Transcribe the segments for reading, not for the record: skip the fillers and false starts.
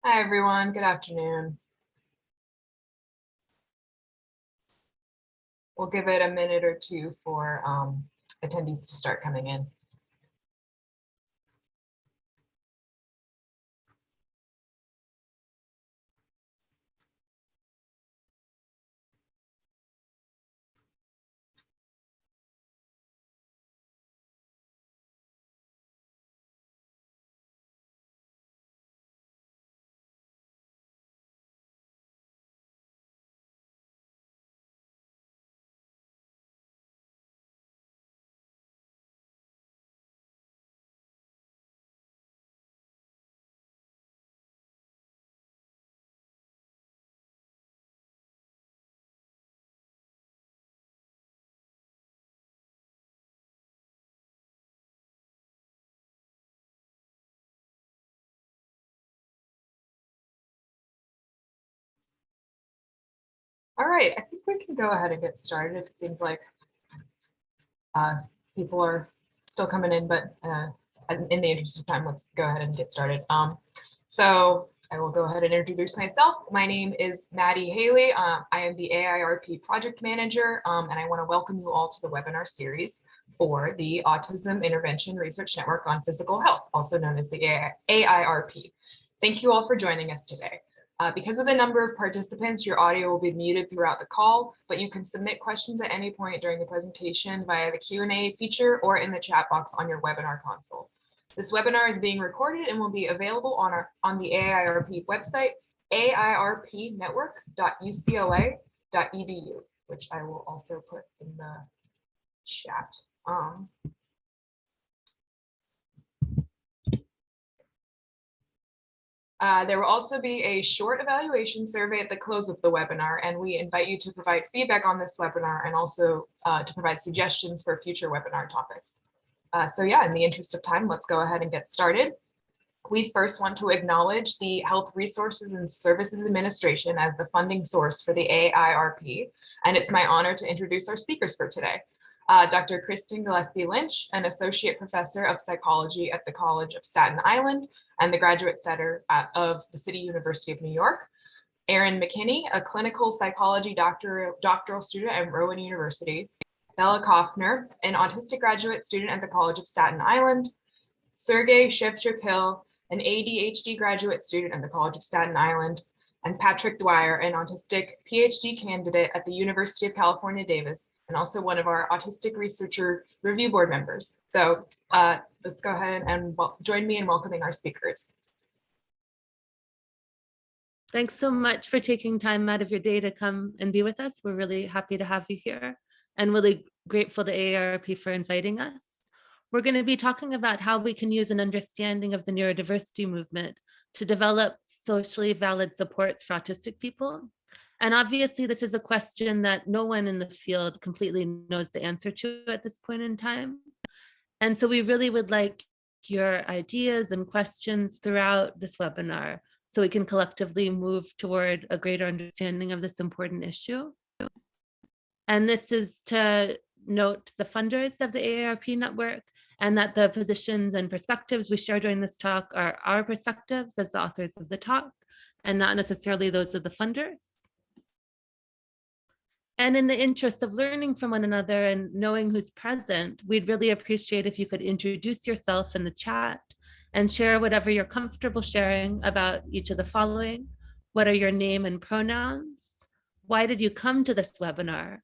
Hi, everyone. Good afternoon. We'll give it a minute or two for attendees to start coming in. All right, I think we can go ahead and get started. It seems like people are still coming in, but in the interest of time, let's go ahead and get started. So I will go ahead and introduce myself. My name is Maddie Haley. I am the AIRP project manager, and I want to welcome you all to the webinar series for the Autism Intervention Research Network on Physical Health, also known as the AIRP. Thank you all for joining us today. Because of the number of participants, your audio will be muted throughout the call, but you can submit questions at any point during the presentation via the Q&A feature or in the chat box on your webinar console. This webinar is being recorded and will be available on the AIRP website, airp.network.ucla.edu, which I will also put in the chat. There will also be a short evaluation survey at the close of the webinar, and we invite you to provide feedback on this webinar and also to provide suggestions for future webinar topics. So yeah, in the interest of time, let's go ahead and get started. We first want to acknowledge the Health Resources and Services Administration as the funding source for the AIRP, and it's my honor to introduce our speakers for today. Dr. Kristen Gillespie-Lynch, an associate professor of psychology at the College of Staten Island and the graduate center of the City University of New York. Erin McKenney, a clinical psychology doctoral student at Rowan University. Bella Kofner, an autistic graduate student at the College of Staten Island. Sergey Shevchuk-Hill, an ADHD graduate student at the College of Staten Island. And Patrick Dwyer, an autistic PhD candidate at the University of California, Davis, and also one of our autistic researcher review board members. So let's go ahead and join me in welcoming our speakers. Thanks so much for taking time out of your day to come and be with us. We're really happy to have you here and really grateful to AARP for inviting us. We're going to be talking about how we can use an understanding of the neurodiversity movement to develop socially valid supports for autistic people. And obviously, this is a question that no one in the field completely knows the answer to at this point in time. And so we really would like your ideas and questions throughout this webinar so we can collectively move toward a greater understanding of this important issue. And this is to note the funders of the AARP network and that the positions and perspectives we share during this talk are our perspectives as the authors of the talk and not necessarily those of the funders. And in the interest of learning from one another and knowing who's present, we'd really appreciate if you could introduce yourself in the chat and share whatever you're comfortable sharing about each of the following. What are your name and pronouns? Why did you come to this webinar?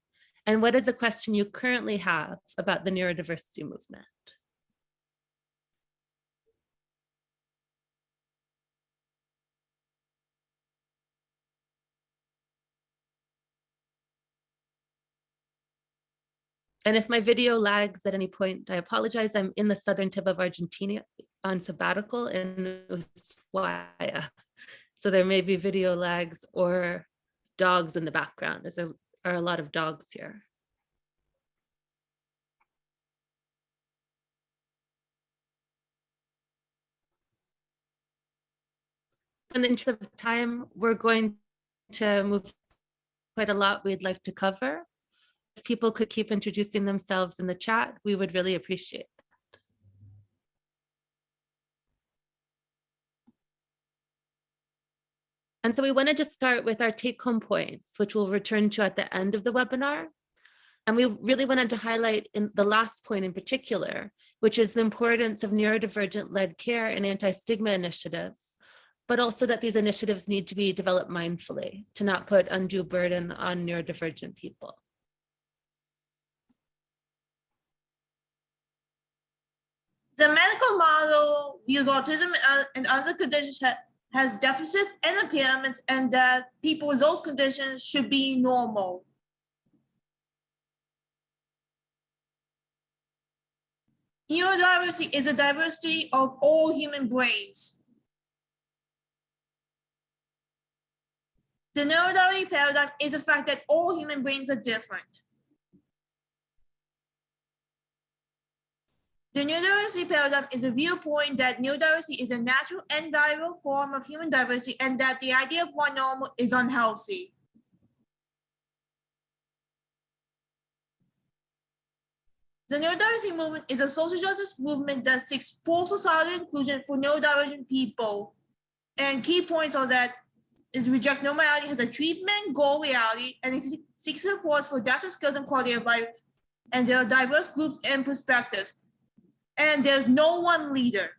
And what is a question you currently have about the neurodiversity movement? And if my video lags at any point, I apologize. I'm in the southern tip of Argentina on sabbatical in Ushuaia. So there may be video lags or dogs in the background, as there are a lot of dogs here. In the interest of time, we're going to move quite a lot we'd like to cover. If people could keep introducing themselves in the chat, we would really appreciate that. And so we wanted to start with our take-home points, which we'll return to at the end of the webinar. And we really wanted to highlight in the last point in particular, which is the importance of neurodivergent-led care and anti-stigma initiatives, but also that these initiatives need to be developed mindfully to not put undue burden on neurodivergent people. The medical model views autism and other conditions has deficits and impairments, and that people with those conditions should be normal. Neurodiversity is a diversity of all human brains. The neurodiversity paradigm is the fact that all human brains are different. The neurodiversity paradigm is a viewpoint that neurodiversity is a natural and valuable form of human diversity, and that the idea of one normal is unhealthy. The neurodiversity movement is a social justice movement that seeks full societal inclusion for neurodivergent people. And key points are that it rejects normality as a treatment goal reality, and it seeks supports for adaptive skills and quality of life. And there are diverse groups and perspectives. And there's no one leader.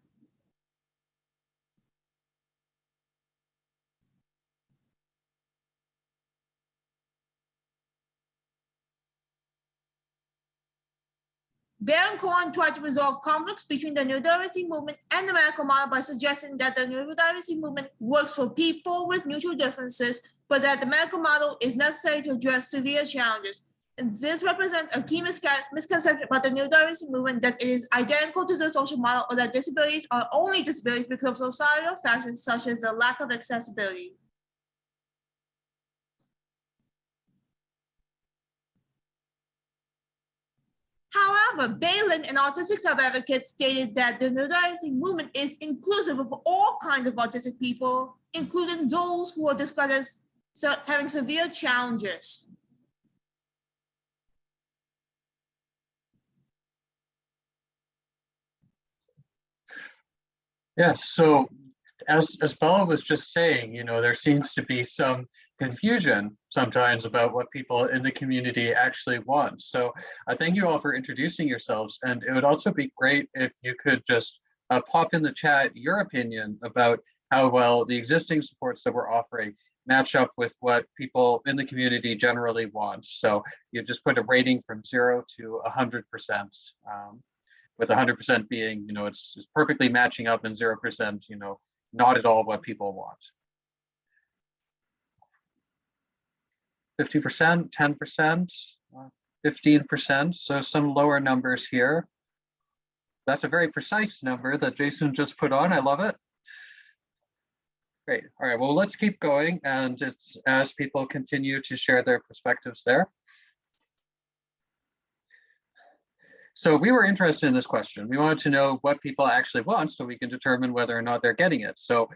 Baron Cohen tried to resolve conflicts between the neurodiversity movement and the medical model by suggesting that the neurodiversity movement works for people with neutral differences, but that the medical model is necessary to address severe challenges. And this represents a key misconception about the neurodiversity movement, that it is identical to the social model, or that disabilities are only disabilities because of societal factors such as the lack of accessibility. However, Balin, an autistic sub-advocate, stated that the neurodiversity movement is inclusive of all kinds of autistic people, including those who are described as having severe challenges. Yes, so as Bella was just saying, there seems to be some confusion sometimes about what people in the community actually want. So thank you all for introducing yourselves. And it would also be great if you could just pop in the chat your opinion about how well the existing supports that we're offering match up with what people in the community generally want. So you just put a rating from 0 to 100%. With 100% being, it's perfectly matching up, and 0%, not at all what people want. 50%, 10%, 15%, so some lower numbers here. That's a very precise number that Jason just put on. I love it. Great. All right, well, let's keep going, and it's as people continue to share their perspectives there. So we were interested in this question. We wanted to know what people actually want so we can determine whether or not they're getting it. So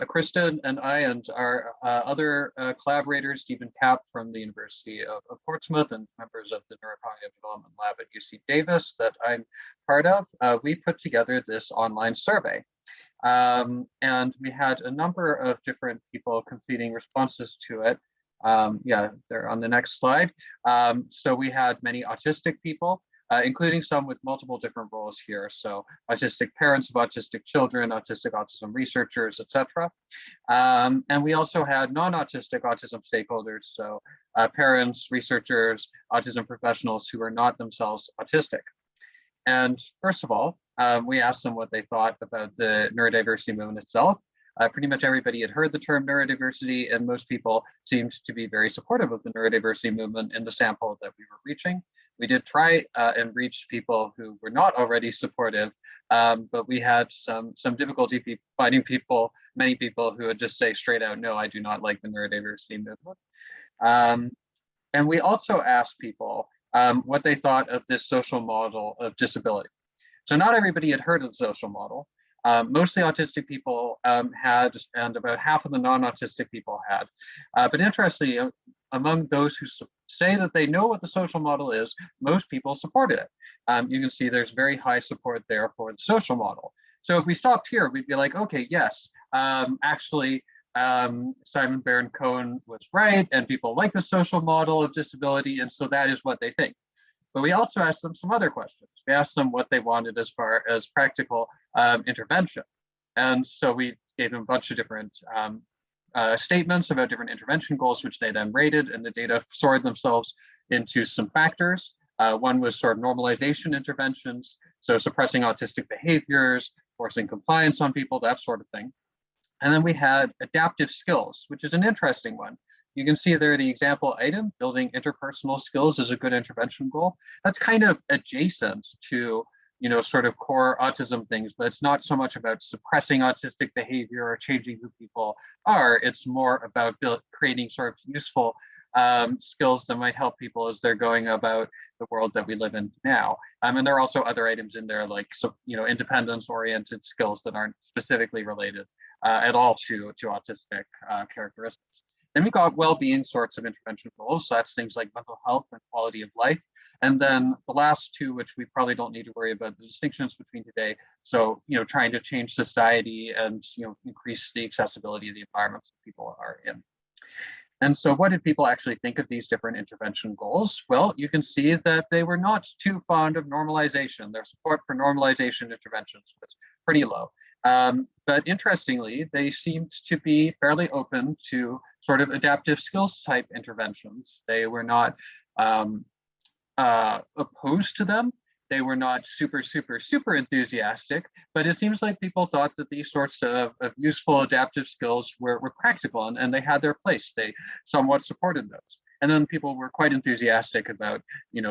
Kristen and I and our other collaborators, Stephen Kapp from the University of Portsmouth and members of the Neurocognitive Development Lab at UC Davis that I'm part of, we put together this online survey. And we had a number of different people completing responses to it. Yeah, they're on the next slide. So we had many autistic people, including some with multiple different roles here. So autistic parents of autistic children, autism researchers, etc. And we also had non-autistic autism stakeholders. So parents, researchers, autism professionals who are not themselves autistic. And first of all, we asked them what they thought about the neurodiversity movement itself. Pretty much everybody had heard the term neurodiversity, and most people seemed to be very supportive of the neurodiversity movement in the sample that we were reaching. We did try and reach people who were not already supportive, but we had some difficulty finding many people who would just say straight out, no, I do not like the neurodiversity movement. And we also asked people what they thought of this social model of disability. So not everybody had heard of the social model. Mostly autistic people had, and about half of the non-autistic people had. But interestingly, among those who say that they know what the social model is, most people supported it. You can see there's very high support there for the social model. So if we stopped here, we'd be like, okay, yes, actually, Simon Baron-Cohen was right, and people like the social model of disability, and so that is what they think. But we also asked them some other questions. We asked them what they wanted as far as practical intervention. And so we gave them a bunch of different statements about different intervention goals, which they then rated, and the data sorted themselves into some factors. One was sort of normalization interventions, so suppressing autistic behaviors, forcing compliance on people, that sort of thing. And then we had adaptive skills, which is an interesting one. You can see there the example item, building interpersonal skills is a good intervention goal. That's kind of adjacent to, sort of core autism things, but it's not so much about suppressing autistic behavior or changing who people are. It's more about creating sort of useful skills that might help people as they're going about the world that we live in now. And there are also other items in there like, independence-oriented skills that aren't specifically related at all to autistic characteristics. Then we got well-being sorts of intervention goals. So that's things like mental health and quality of life. And then the last two, which we probably don't need to worry about the distinctions between today. So, trying to change society and, increase the accessibility of the environments that people are in. And so what did people actually think of these different intervention goals? Well, you can see that they were not too fond of normalization. Their support for normalization interventions was pretty low. But interestingly, they seemed to be fairly open to sort of adaptive skills type interventions. They were not opposed to them. They were not super enthusiastic, but it seems like people thought that these sorts of useful adaptive skills were practical and they had their place. They somewhat supported those. And then people were quite enthusiastic about,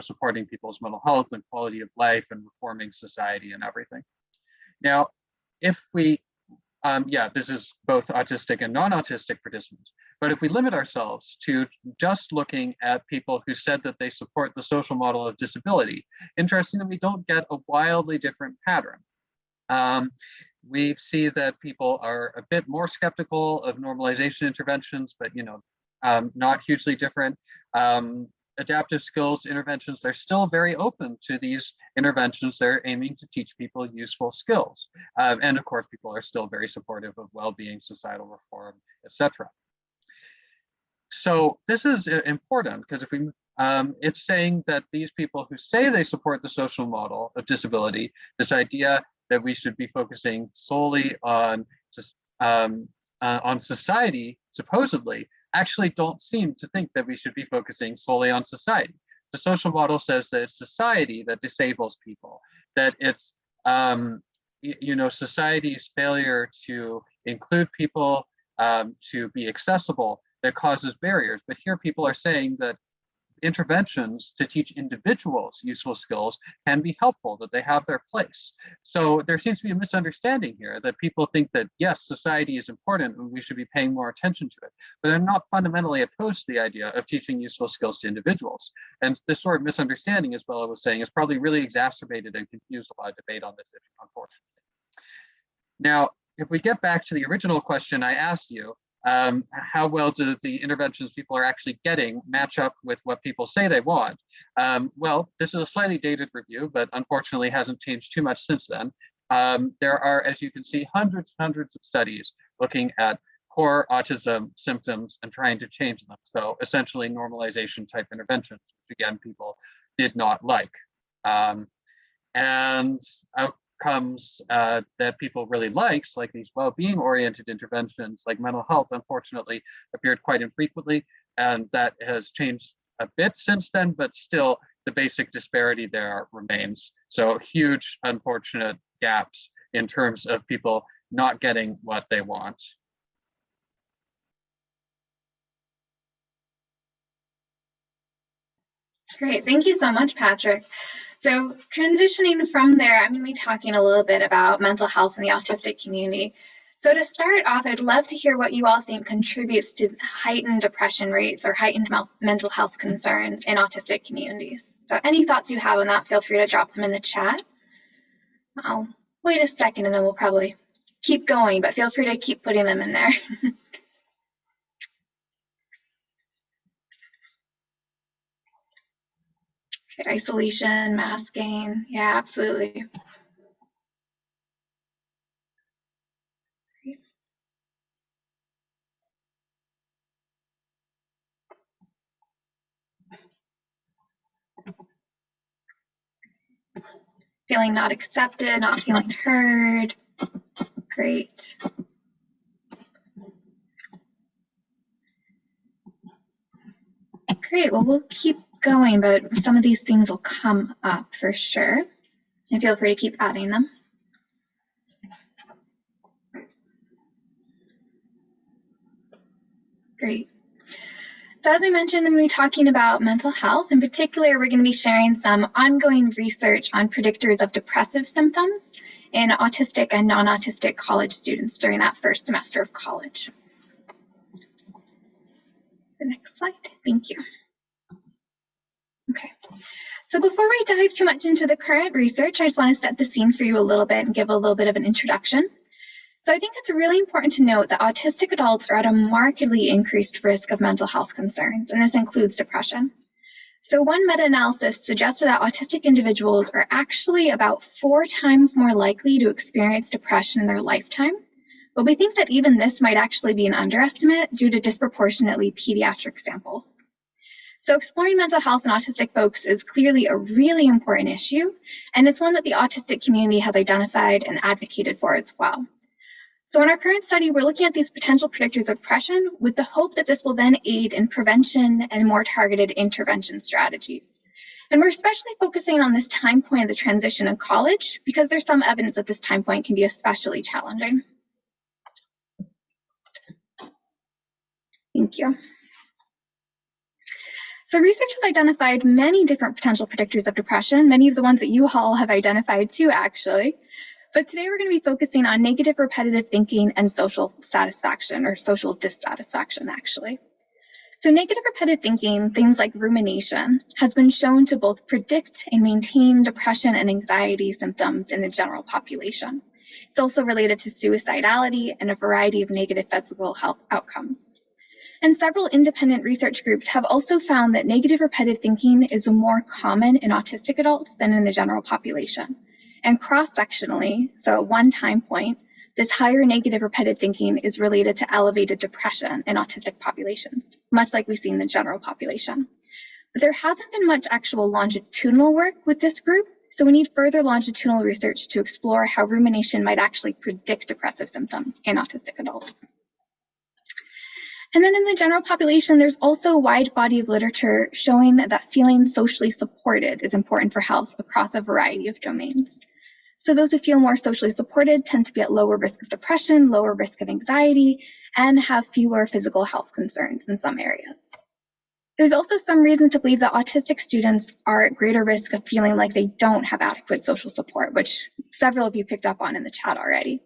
supporting people's mental health and quality of life and reforming society and everything. Now, if we, this is both autistic and non-autistic participants, but if we limit ourselves to just looking at people who said that they support the social model of disability, interesting that we don't get a wildly different pattern. We see that people are a bit more skeptical of normalization interventions, but not hugely different. Adaptive skills interventions, they're still very open to these interventions. They're aiming to teach people useful skills. And of course, people are still very supportive of well-being, societal reform, etc. So this is important because if we, it's saying that these people who say they support the social model of disability, this idea that we should be focusing solely on society, supposedly, actually don't seem to think that we should be focusing solely on society. The social model says that it's society that disables people, that it's society's failure to include people, to be accessible, that causes barriers. But here people are saying that interventions to teach individuals useful skills can be helpful, that they have their place. So there seems to be a misunderstanding here that people think that, yes, society is important and we should be paying more attention to it, but they're not fundamentally opposed to the idea of teaching useful skills to individuals. And this sort of misunderstanding, as Bella was saying, is probably really exacerbated and confused a lot of debate on this issue, unfortunately. Now, if we get back to the original question I asked you, how well do the interventions people are actually getting match up with what people say they want? Well, this is a slightly dated review, but unfortunately hasn't changed too much since then. There are, as you can see, hundreds and hundreds of studies looking at core autism symptoms and trying to change them. So essentially normalization type interventions, which again, people did not like. And outcomes that people really liked, like these well-being oriented interventions like mental health, unfortunately appeared quite infrequently, and that has changed a bit since then, but still the basic disparity there remains. So huge unfortunate gaps in terms of people not getting what they want. Great, thank you so much, Patrick. So transitioning from there, I'm going to be talking a little bit about mental health in the autistic community. So to start off, I'd love to hear what you all think contributes to heightened depression rates or heightened mental health concerns in autistic communities. So any thoughts you have on that, feel free to drop them in the chat. I'll wait a second and then we'll probably keep going, but feel free to keep putting them in there. Isolation, masking, yeah, absolutely. Feeling not accepted, not feeling heard. Great. Great, well, we'll keep going, but some of these themes will come up for sure. And feel free to keep adding them. Great. So as I mentioned, I'm going to be talking about mental health. In particular, we're going to be sharing some ongoing research on predictors of depressive symptoms in autistic and non-autistic college students during that first semester of college. The next slide, thank you. Okay, so before we dive too much into the current research, I just want to set the scene for you a little bit and give a little bit of an introduction. So I think it's really important to note that autistic adults are at a markedly increased risk of mental health concerns, and this includes depression. So one meta-analysis suggested that autistic individuals are actually about 4 times more likely to experience depression in their lifetime, but we think that even this might actually be an underestimate due to disproportionately pediatric samples. So exploring mental health in autistic folks is clearly a really important issue, and it's one that the autistic community has identified and advocated for as well. So in our current study, we're looking at these potential predictors of depression with the hope that this will then aid in prevention and more targeted intervention strategies. And we're especially focusing on this time point of the transition in college because there's some evidence that this time point can be especially challenging. Thank you. So research has identified many different potential predictors of depression, many of the ones that you all have identified too, actually. But today we're going to be focusing on negative repetitive thinking and social satisfaction, or social dissatisfaction, actually. So negative repetitive thinking, things like rumination, has been shown to both predict and maintain depression and anxiety symptoms in the general population. It's also related to suicidality and a variety of negative physical health outcomes. And several independent research groups have also found that negative repetitive thinking is more common in autistic adults than in the general population. And cross-sectionally, so at one time point, this higher negative repetitive thinking is related to elevated depression in autistic populations, much like we see in the general population. But there hasn't been much actual longitudinal work with this group, so we need further longitudinal research to explore how rumination might actually predict depressive symptoms in autistic adults. And then in the general population, there's also a wide body of literature showing that feeling socially supported is important for health across a variety of domains. So those who feel more socially supported tend to be at lower risk of depression, lower risk of anxiety, and have fewer physical health concerns in some areas. There's also some reasons to believe that autistic students are at greater risk of feeling like they don't have adequate social support, which several of you picked up on in the chat already.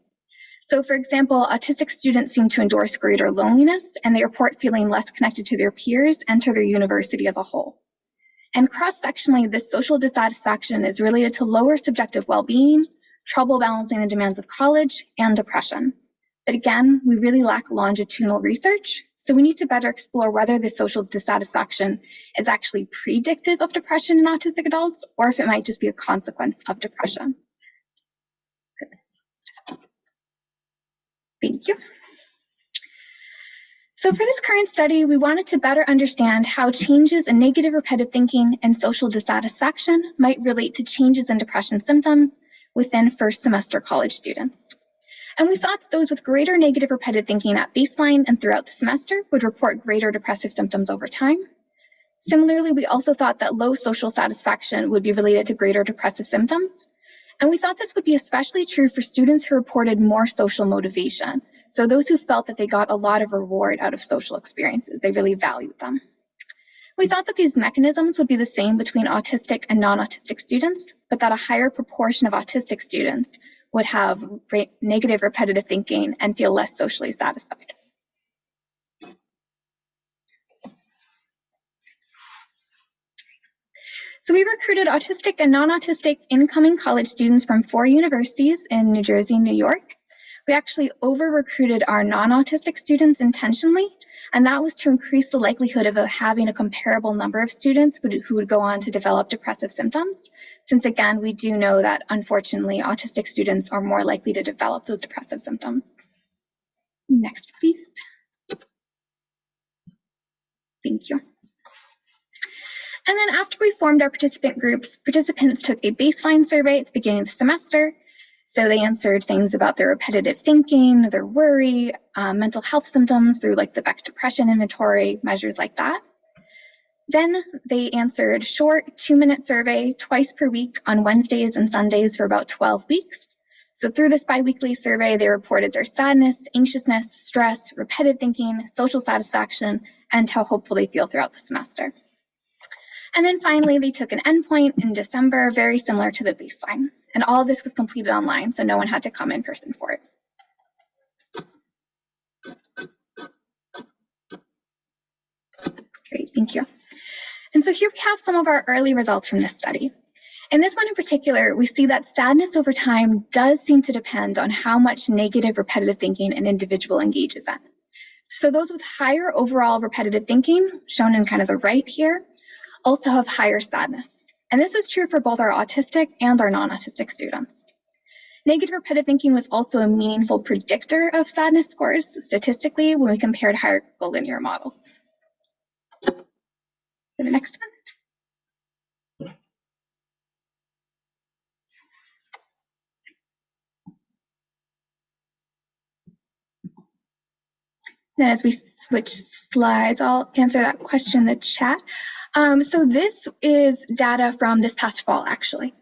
So for example, autistic students seem to endorse greater loneliness, and they report feeling less connected to their peers and to their university as a whole. And cross-sectionally, this social dissatisfaction is related to lower subjective well-being, trouble balancing the demands of college, and depression. But again, we really lack longitudinal research, so we need to better explore whether this social dissatisfaction is actually predictive of depression in autistic adults, or if it might just be a consequence of depression. Thank you. So for this current study, we wanted to better understand how changes in negative repetitive thinking and social dissatisfaction might relate to changes in depression symptoms within first semester college students. And we thought that those with greater negative repetitive thinking at baseline and throughout the semester would report greater depressive symptoms over time. Similarly, we also thought that low social satisfaction would be related to greater depressive symptoms. And we thought this would be especially true for students who reported more social motivation. So those who felt that they got a lot of reward out of social experiences, they really valued them. We thought that these mechanisms would be the same between autistic and non-autistic students, but that a higher proportion of autistic students would have negative repetitive thinking and feel less socially satisfied. So we recruited autistic and non-autistic incoming college students from 4 universities in New Jersey and New York. We actually over-recruited our non-autistic students intentionally, and that was to increase the likelihood of having a comparable number of students who would go on to develop depressive symptoms, since again, we do know that unfortunately, autistic students are more likely to develop those depressive symptoms. Next, please. Thank you. And then after we formed our participant groups, participants took a baseline survey at the beginning of the semester. So they answered things about their repetitive thinking, their worry, mental health symptoms through like the Beck Depression Inventory, measures like that. Then they answered short 2-minute survey twice per week on Wednesdays and Sundays for about 12 weeks. So through this biweekly survey, they reported their sadness, anxiousness, stress, repetitive thinking, social satisfaction, and how hopeful they feel throughout the semester. And then finally, they took an endpoint in December, very similar to the baseline. And all of this was completed online, so no one had to come in person for it. Great, thank you. And so here we have some of our early results from this study. In this one in particular, we see that sadness over time does seem to depend on how much negative repetitive thinking an individual engages in. So those with higher overall repetitive thinking, shown in kind of the right here, also have higher sadness. And this is true for both our autistic and our non-autistic students. Negative repetitive thinking was also a meaningful predictor of sadness scores statistically when we compared hierarchical linear models. The next one. Then as we switch slides, I'll answer that question in the chat. So this is data from this past fall, actually.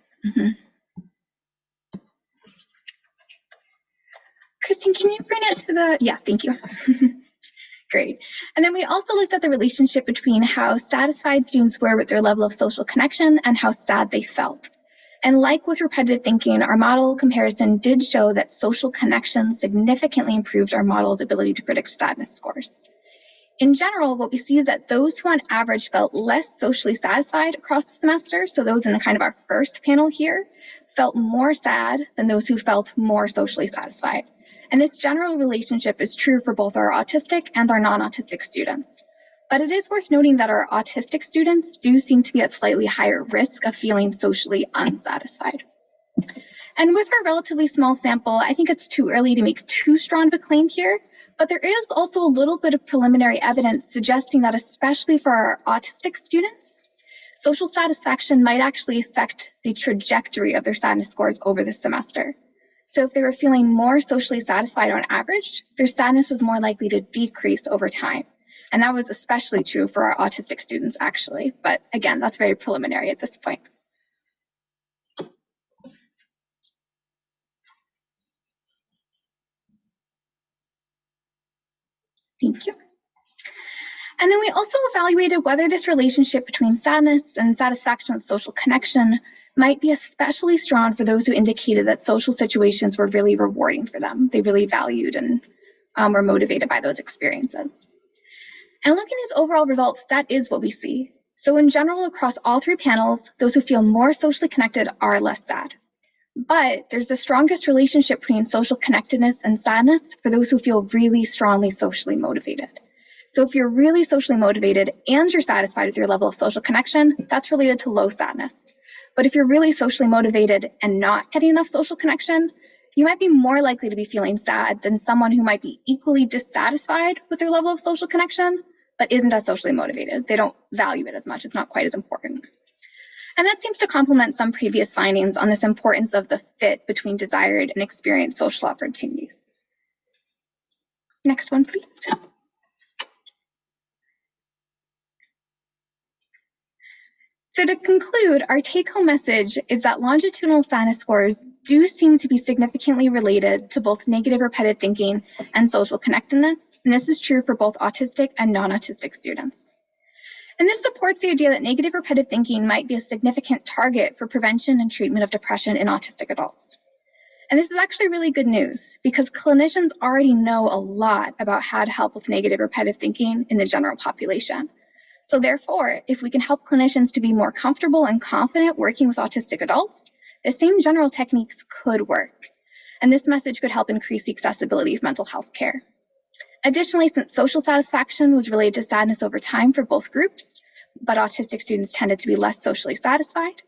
Kristen, can you bring it to the, yeah, thank you. Great. And then we also looked at the relationship between how satisfied students were with their level of social connection and how sad they felt. And like with repetitive thinking, our model comparison did show that social connection significantly improved our model's ability to predict sadness scores. In general, what we see is that those who on average felt less socially satisfied across the semester, so those in kind of our first panel here, felt more sad than those who felt more socially satisfied. And this general relationship is true for both our autistic and our non-autistic students. But it is worth noting that our autistic students do seem to be at slightly higher risk of feeling socially unsatisfied. And with our relatively small sample, I think it's too early to make too strong of a claim here, but there is also a little bit of preliminary evidence suggesting that especially for our autistic students, social satisfaction might actually affect the trajectory of their sadness scores over the semester. So if they were feeling more socially satisfied on average, their sadness was more likely to decrease over time. And that was especially true for our autistic students, actually. But again, that's very preliminary at this point. Thank you. And then we also evaluated whether this relationship between sadness and satisfaction with social connection might be especially strong for those who indicated that social situations were really rewarding for them. They really valued and were motivated by those experiences. And looking at these overall results, that is what we see. So in general, across all three panels, those who feel more socially connected are less sad. But there's the strongest relationship between social connectedness and sadness for those who feel really strongly socially motivated. So if you're really socially motivated and you're satisfied with your level of social connection, that's related to low sadness. But if you're really socially motivated and not getting enough social connection, you might be more likely to be feeling sad than someone who might be equally dissatisfied with their level of social connection, but isn't as socially motivated. They don't value it as much. It's not quite as important. And that seems to complement some previous findings on this importance of the fit between desired and experienced social opportunities. Next one, please. So to conclude, our take-home message is that longitudinal sadness scores do seem to be significantly related to both negative repetitive thinking and social connectedness, and this is true for both autistic and non-autistic students. And this supports the idea that negative repetitive thinking might be a significant target for prevention and treatment of depression in autistic adults. And this is actually really good news because clinicians already know a lot about how to help with negative repetitive thinking in the general population. So therefore, if we can help clinicians to be more comfortable and confident working with autistic adults, the same general techniques could work. And this message could help increase the accessibility of mental health care. Additionally, since social satisfaction was related to sadness over time for both groups, but autistic students tended to be less socially satisfied,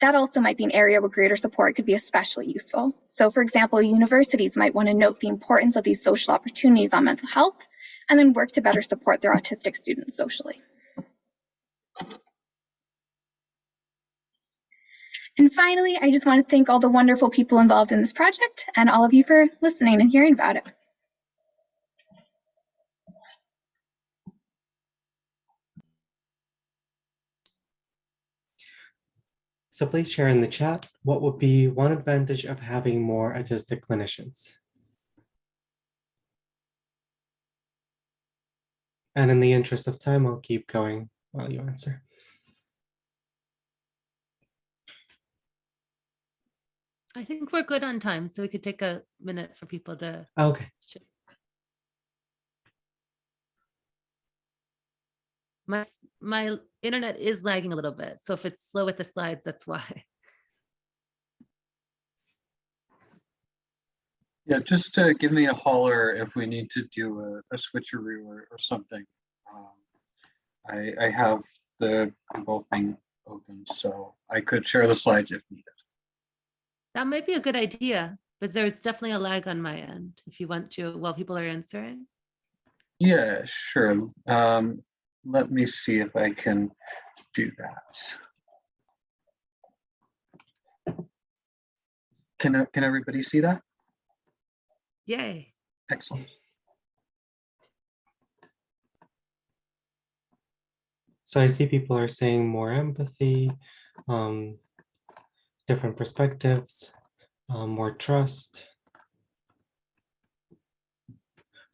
that also might be an area where greater support could be especially useful. So for example, universities might want to note the importance of these social opportunities on mental health and then work to better support their autistic students socially. And finally, I just want to thank all the wonderful people involved in this project and all of you for listening and hearing about it. So please share in the chat, what would be one advantage of having more autistic clinicians? And in the interest of time, I'll keep going while you answer. I think we're good on time, so we could take a minute for people to. Okay. My internet is lagging a little bit, so if it's slow with the slides, that's why. Yeah, just give me a holler if we need to do a switcheroo or something. I have the Google thing open, so I could share the slides if needed. That might be a good idea, but there's definitely a lag on my end if you want to while people are answering. Yeah, sure. Let me see if I can do that. Can everybody see that? Yay. Excellent. So I see people are saying more empathy, different perspectives, more trust,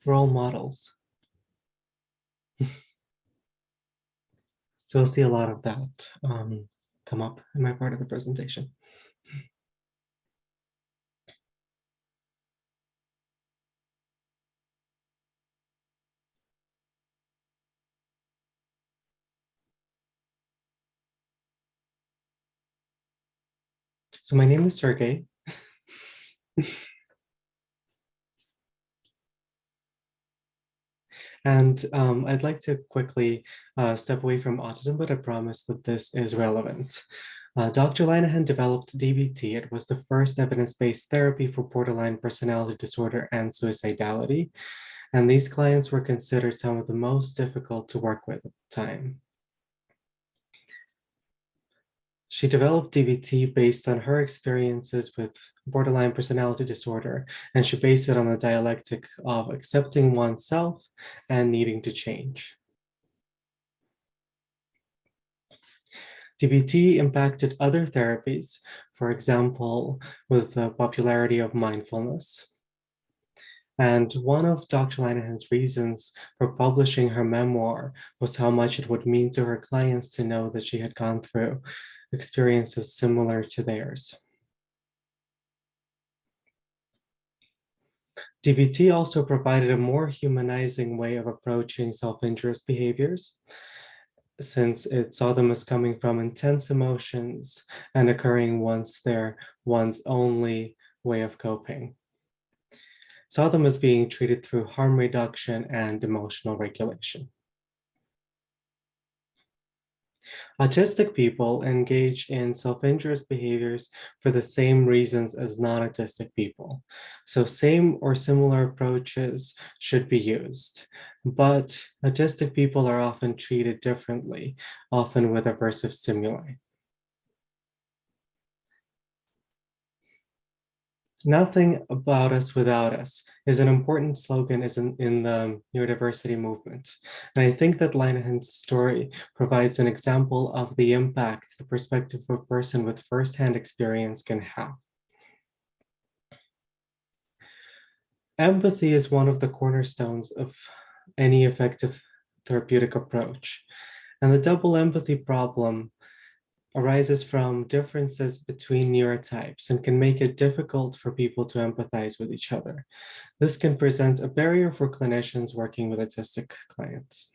role models. So we'll see a lot of that come up in my part of the presentation. So my name is Sergey. And I'd like to quickly step away from autism, but I promise that this is relevant. Dr. Linehan developed DBT. It was the first evidence-based therapy for borderline personality disorder and suicidality. And these clients were considered some of the most difficult to work with at the time. She developed DBT based on her experiences with borderline personality disorder, and she based it on the dialectic of accepting oneself and needing to change. DBT impacted other therapies, for example, with the popularity of mindfulness. And one of Dr. Linehan's reasons for publishing her memoir was how much it would mean to her clients to know that she had gone through experiences similar to theirs. DBT also provided a more humanizing way of approaching self-injurious behaviors, since it saw them as coming from intense emotions and occurring once they're one's only way of coping. Saw them as being treated through harm reduction and emotional regulation. Autistic people engage in self-injurious behaviors for the same reasons as non-autistic people. So same or similar approaches should be used, but autistic people are often treated differently, often with aversive stimuli. Nothing about us without us is an important slogan in the neurodiversity movement. And I think that Linehan's story provides an example of the impact the perspective of a person with firsthand experience can have. Empathy is one of the cornerstones of any effective therapeutic approach. And the double empathy problem arises from differences between neurotypes and can make it difficult for people to empathize with each other. This can present a barrier for clinicians working with autistic clients.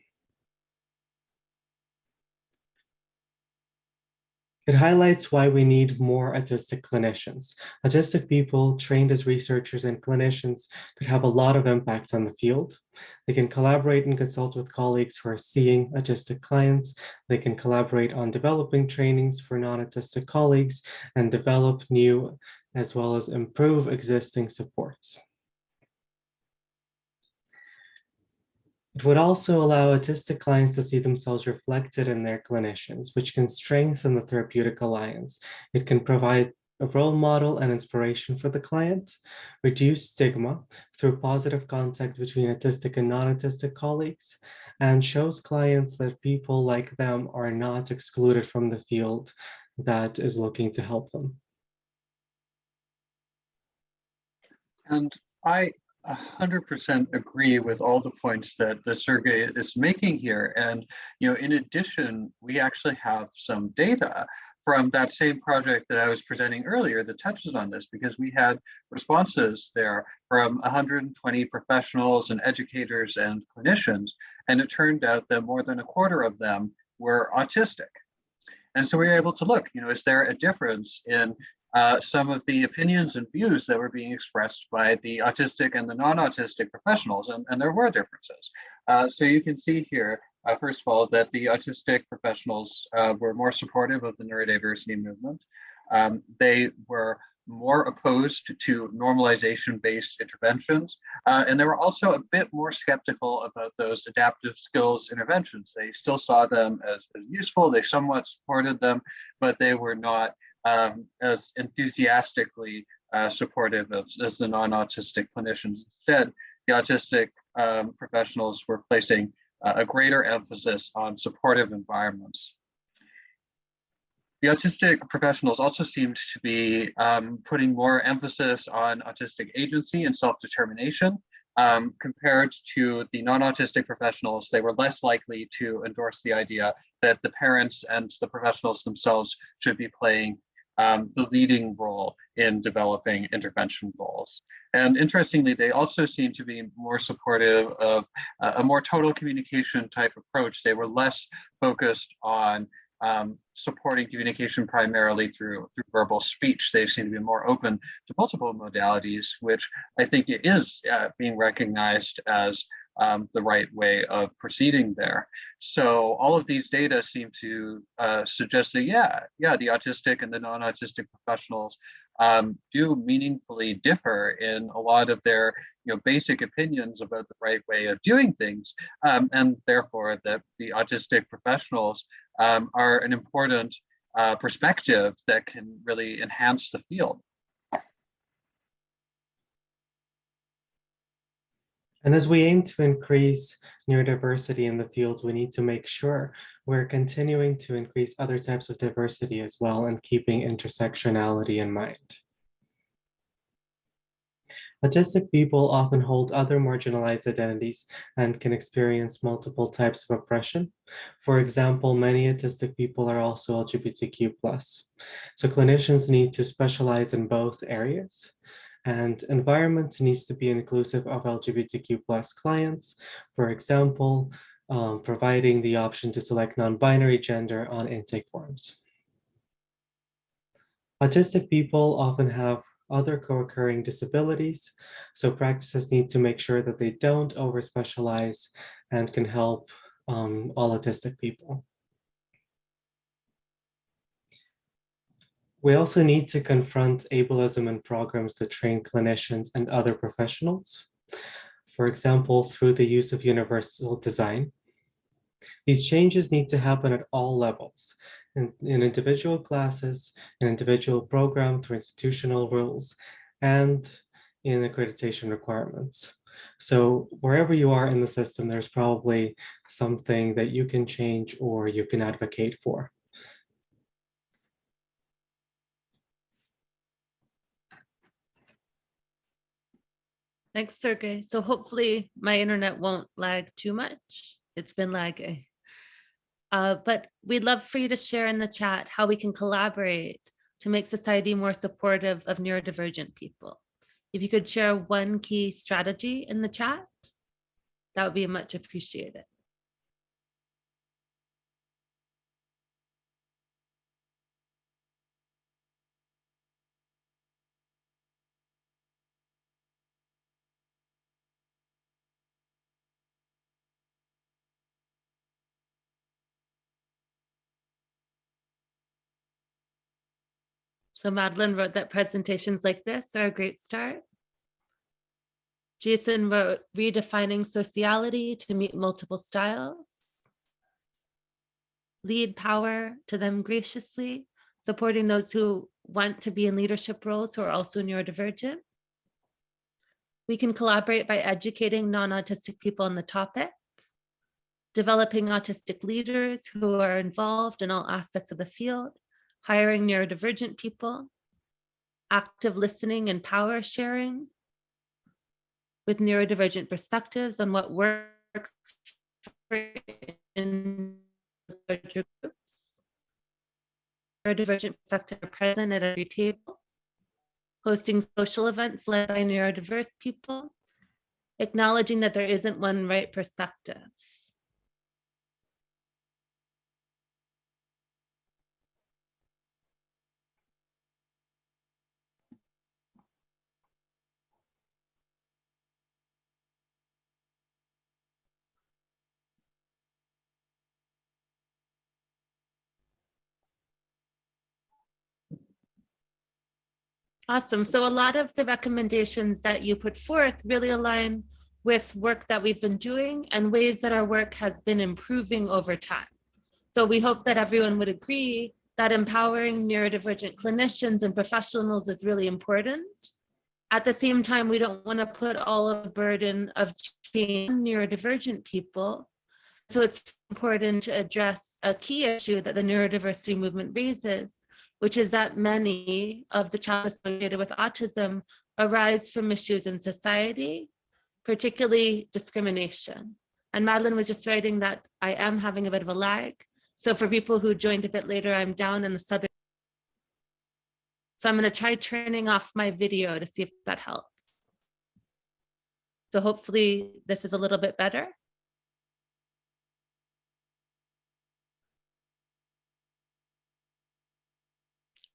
It highlights why we need more autistic clinicians. Autistic people trained as researchers and clinicians could have a lot of impact on the field. They can collaborate and consult with colleagues who are seeing autistic clients. They can collaborate on developing trainings for non-autistic colleagues and develop new as well as improve existing supports. It would also allow autistic clients to see themselves reflected in their clinicians, which can strengthen the therapeutic alliance. It can provide a role model and inspiration for the client, reduce stigma through positive contact between autistic and non-autistic colleagues, and shows clients that people like them are not excluded from the field that is looking to help them. And I 100% agree with all the points that Sergey is making here. And in addition, we actually have some data from that same project that I was presenting earlier that touches on this, because we had responses there from 120 professionals and educators and clinicians, and it turned out that more than a quarter of them were autistic. And so we were able to look, is there a difference in some of the opinions and views that were being expressed by the autistic and the non-autistic professionals, and there were differences. So you can see here, first of all, that the autistic professionals were more supportive of the neurodiversity movement. They were more opposed to normalization-based interventions, and they were also a bit more skeptical about those adaptive skills interventions. They still saw them as useful, they somewhat supported them, but they were not as enthusiastically supportive as the non-autistic clinicians. Instead, the autistic professionals were placing a greater emphasis on supportive environments. The autistic professionals also seemed to be putting more emphasis on autistic agency and self-determination. Compared to the non-autistic professionals, they were less likely to endorse the idea that the parents and the professionals themselves should be playing the leading role in developing intervention goals. And interestingly, they also seem to be more supportive of a more total communication type approach. They were less focused on supporting communication primarily through verbal speech. They seem to be more open to multiple modalities, which I think it is being recognized as the right way of proceeding there. So all of these data seem to suggest that, the autistic and the non-autistic professionals do meaningfully differ in a lot of their basic opinions about the right way of doing things, and therefore that the autistic professionals are an important perspective that can really enhance the field. And as we aim to increase neurodiversity in the field, we need to make sure we're continuing to increase other types of diversity as well, and keeping intersectionality in mind. Autistic people often hold other marginalized identities and can experience multiple types of oppression. For example, many autistic people are also LGBTQ+. So clinicians need to specialize in both areas. And environment needs to be inclusive of LGBTQ+ clients. For example, providing the option to select non-binary gender on intake forms. Autistic people often have other co-occurring disabilities, so practices need to make sure that they don't over-specialize and can help all autistic people. We also need to confront ableism in programs that train clinicians and other professionals. For example, through the use of universal design. These changes need to happen at all levels, in individual classes, in individual program through institutional rules, and in accreditation requirements. So wherever you are in the system, there's probably something that you can change or you can advocate for. Thanks, Sergey. So hopefully my internet won't lag too much. It's been lagging. But we'd love for you to share in the chat how we can collaborate to make society more supportive of neurodivergent people. If you could share one key strategy in the chat, that would be much appreciated. So Madeline wrote that presentations like this are a great start. Jason wrote Redefining Sociality to Meet Multiple Styles. Lead Power to Them Graciously, supporting those who want to be in leadership roles who are also neurodivergent. We can collaborate by educating non-autistic people on the topic, developing autistic leaders who are involved in all aspects of the field, hiring neurodivergent people, active listening and power sharing with neurodivergent perspectives on what works in larger groups. Neurodivergent perspectives are present at every table, hosting social events led by neurodiverse people, acknowledging that there isn't one right perspective. Awesome. So a lot of the recommendations that you put forth really align with work that we've been doing and ways that our work has been improving over time. So we hope that everyone would agree that empowering neurodivergent clinicians and professionals is really important. At the same time, we don't want to put all of the burden of change on neurodivergent people. So it's important to address a key issue that the neurodiversity movement raises, which is that many of the challenges associated with autism arise from issues in society, particularly discrimination. And Madeline was just writing that I am having a bit of a lag. So for people who joined a bit later, I'm down in the southern. So I'm going to try turning off my video to see if that helps. So hopefully this is a little bit better.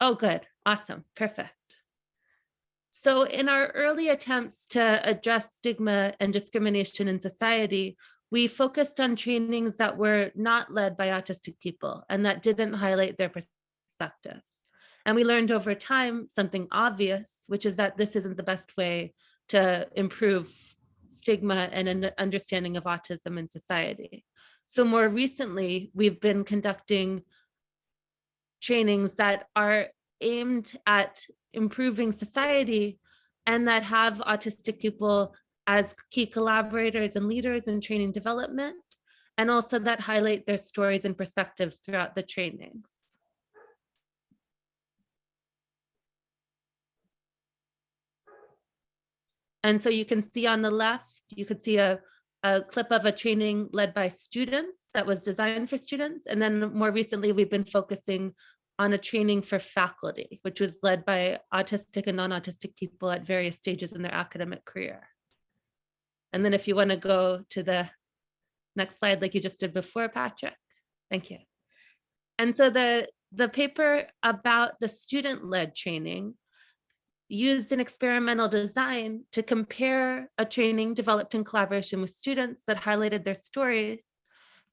Oh, good. Awesome. Perfect. So in our early attempts to address stigma and discrimination in society, we focused on trainings that were not led by autistic people and that didn't highlight their perspectives. And we learned over time something obvious, which is that this isn't the best way to improve stigma and an understanding of autism in society. So more recently, we've been conducting trainings that are aimed at improving society and that have autistic people as key collaborators and leaders in training development, and also that highlight their stories and perspectives throughout the trainings. And so you can see on the left, you could see a clip of a training led by students that was designed for students. And then more recently, we've been focusing on a training for faculty, which was led by autistic and non-autistic people at various stages in their academic career. And then if you want to go to the next slide, like you just did before, Patrick. Thank you. And so the paper about the student-led training used an experimental design to compare a training developed in collaboration with students that highlighted their stories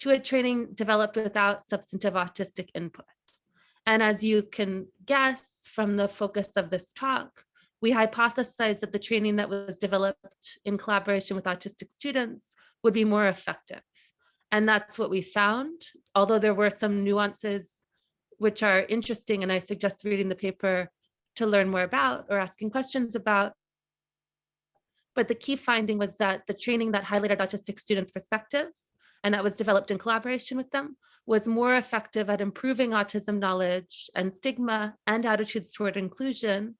to a training developed without substantive autistic input. And as you can guess from the focus of this talk, we hypothesized that the training that was developed in collaboration with autistic students would be more effective. And that's what we found, although there were some nuances which are interesting, and I suggest reading the paper to learn more about or asking questions about. But the key finding was that the training that highlighted autistic students' perspectives and that was developed in collaboration with them was more effective at improving autism knowledge and stigma and attitudes toward inclusion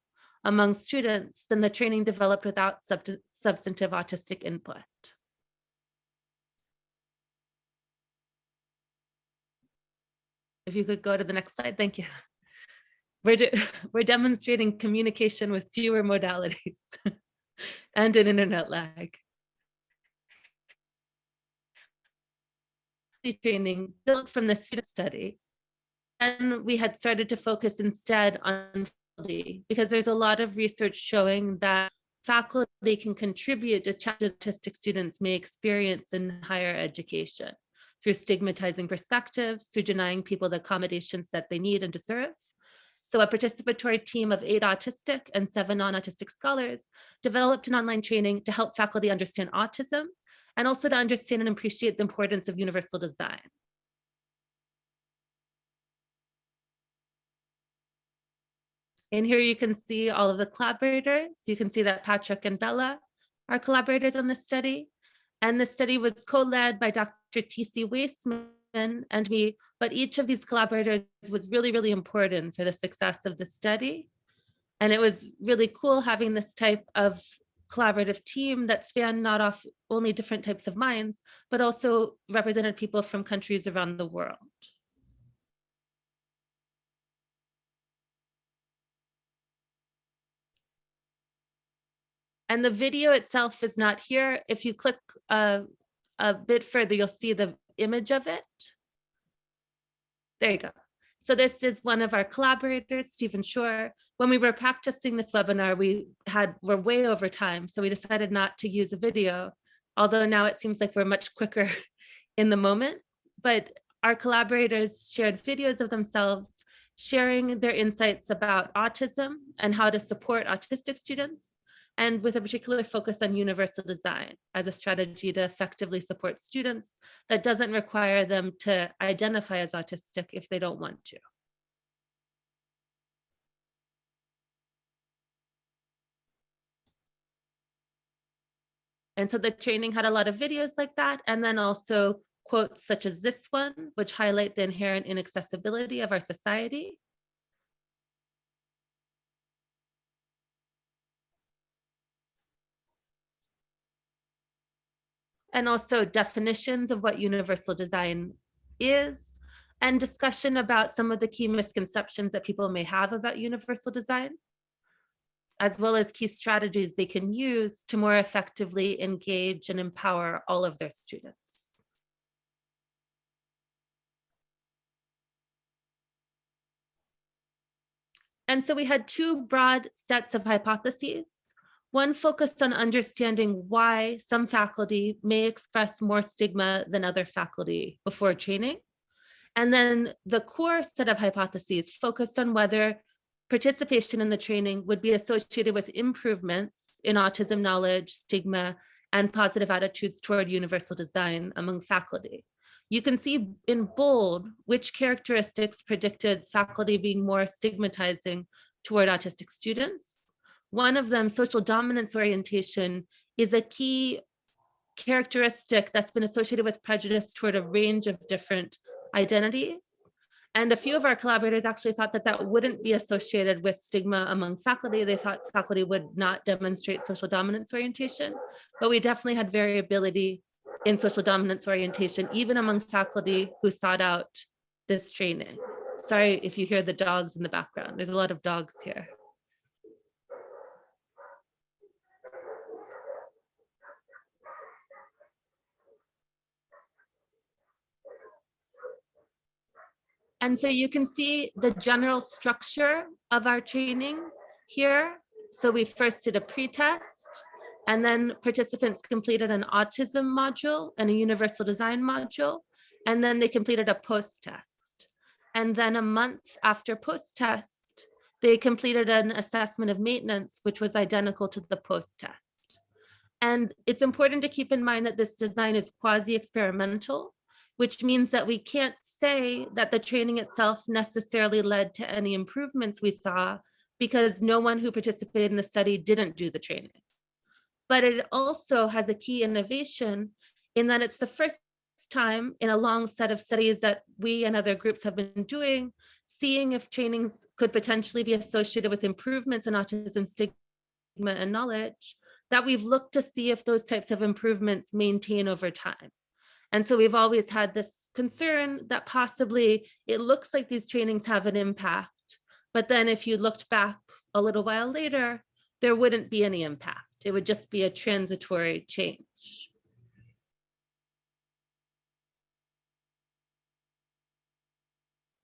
among students than the training developed without substantive autistic input. If you could go to the next slide, thank you. We're demonstrating communication with fewer modalities and an internet lag. Training built from the student study, and we had started to focus instead on faculty because there's a lot of research showing that faculty can contribute to challenges autistic students may experience in higher education through stigmatizing perspectives, through denying people the accommodations that they need and deserve, So a participatory team of 8 autistic and 7 non-autistic scholars developed an online training to help faculty understand autism and also to understand and appreciate the importance of universal design. And here you can see all of the collaborators. You can see that Patrick and Bella are collaborators on this study. And the study was co-led by Dr. T.C. Weissman and me, but each of these collaborators was really, really important for the success of the study. And it was really cool having this type of collaborative team that spanned not only different types of minds, but also represented people from countries around the world. And the video itself is not here. If you click a bit further, you'll see the image of it. There you go. So this is one of our collaborators, Stephen Shore. When we were practicing this webinar, we're way over time, so we decided not to use a video, although now it seems like we're much quicker in the moment. But our collaborators shared videos of themselves sharing their insights about autism and how to support autistic students, and with a particular focus on universal design as a strategy to effectively support students that doesn't require them to identify as autistic if they don't want to. And so the training had a lot of videos like that, and then also quotes such as this one, which highlight the inherent inaccessibility of our society. And also definitions of what universal design is, and discussion about some of the key misconceptions that people may have about universal design, as well as key strategies they can use to more effectively engage and empower all of their students. And so we had 2 broad sets of hypotheses. One focused on understanding why some faculty may express more stigma than other faculty before training. And then the core set of hypotheses focused on whether participation in the training would be associated with improvements in autism knowledge, stigma, and positive attitudes toward universal design among faculty. You can see in bold which characteristics predicted faculty being more stigmatizing toward autistic students. One of them, social dominance orientation, is a key characteristic that's been associated with prejudice toward a range of different identities. And a few of our collaborators actually thought that that wouldn't be associated with stigma among faculty. They thought faculty would not demonstrate social dominance orientation, but we definitely had variability in social dominance orientation, even among faculty who sought out this training. Sorry if you hear the dogs in the background. There's a lot of dogs here. And so you can see the general structure of our training here. So we first did a pre-test, and then participants completed an autism module and a universal design module, and then they completed a post-test. And then a month after post-test, they completed an assessment of maintenance, which was identical to the post-test. And it's important to keep in mind that this design is quasi-experimental, which means that we can't say that the training itself necessarily led to any improvements we saw, because no one who participated in the study didn't do the training. But it also has a key innovation in that it's the first time in a long set of studies that we and other groups have been doing, seeing if trainings could potentially be associated with improvements in autism stigma and knowledge, that we've looked to see if those types of improvements maintain over time. And so we've always had this concern that possibly it looks like these trainings have an impact, but then if you looked back a little while later, there wouldn't be any impact. It would just be a transitory change.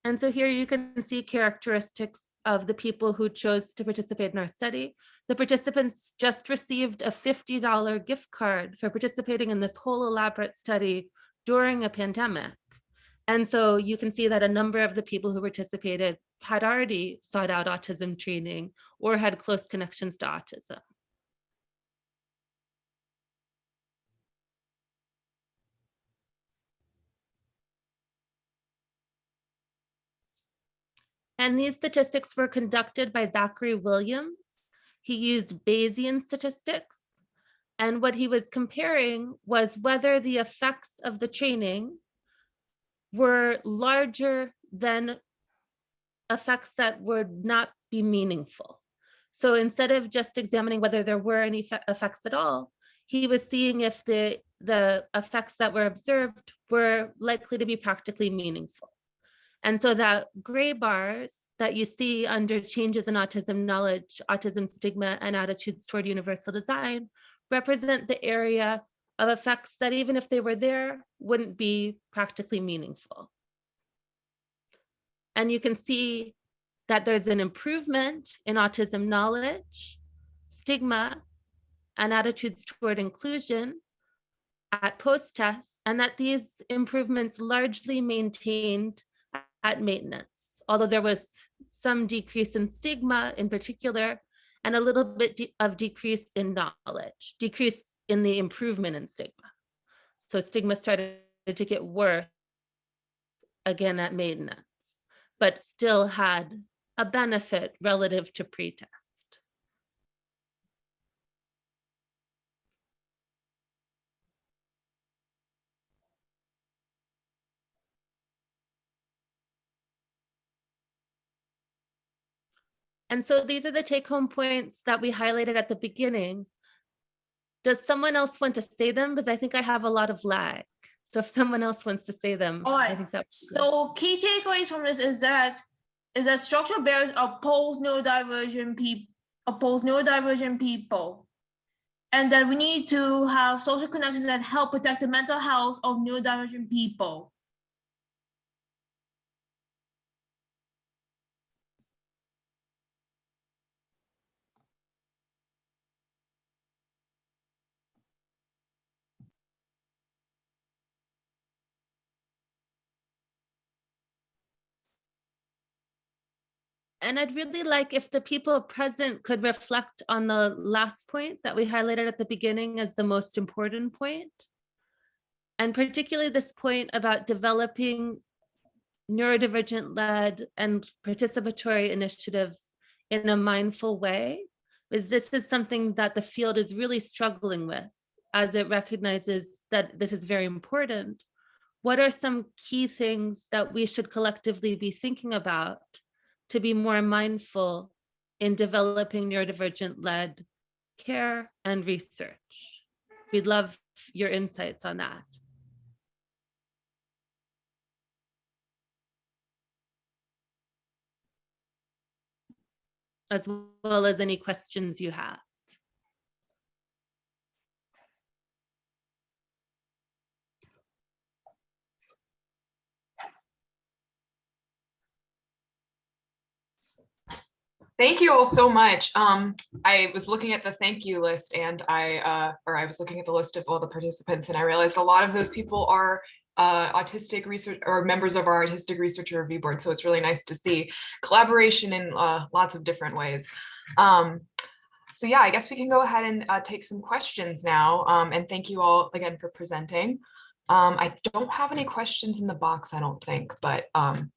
And so here you can see characteristics of the people who chose to participate in our study. The participants just received a $50 gift card for participating in this whole elaborate study during a pandemic. And so you can see that a number of the people who participated had already sought out autism training or had close connections to autism. And these statistics were conducted by Zachary Williams. He used Bayesian statistics. And what he was comparing was whether the effects of the training were larger than effects that would not be meaningful. So instead of just examining whether there were any effects at all, he was seeing if the effects that were observed were likely to be practically meaningful. And so that gray bars that you see under changes in autism knowledge, autism stigma, and attitudes toward universal design represent the area of effects that even if they were there, wouldn't be practically meaningful. And you can see that there's an improvement in autism knowledge, stigma, and attitudes toward inclusion at post-test, and that these improvements largely maintained at maintenance, although there was some decrease in stigma in particular, and a little bit of decrease in knowledge, decrease in the improvement in stigma. So stigma started to get worse again at maintenance, but still had a benefit relative to pretest. And so these are the take-home points that we highlighted at the beginning. Does someone else want to say them? Because I think I have a lot of lag. So if someone else wants to say them, All right. I think that's So key takeaways from this is that structural barriers oppose neurodivergent people, and that we need to have social connections that help protect the mental health of neurodivergent people. And I'd really like if the people present could reflect on the last point that we highlighted at the beginning as the most important point. And particularly this point about developing neurodivergent-led and participatory initiatives in a mindful way, because this is something that the field is really struggling with as it recognizes that this is very important. What are some key things that we should collectively be thinking about to be more mindful in developing neurodivergent-led care and research? We'd love your insights on that. As well as any questions you have. Thank you all so much. I was looking at the thank you list, and I was looking at the list of all the participants, and I realized a lot of those people are autistic research or members of our autistic researcher review board. So it's really nice to see collaboration in lots of different ways. So yeah, I guess we can go ahead and take some questions now. And thank you all again for presenting. I don't have any questions in the box, I don't think, but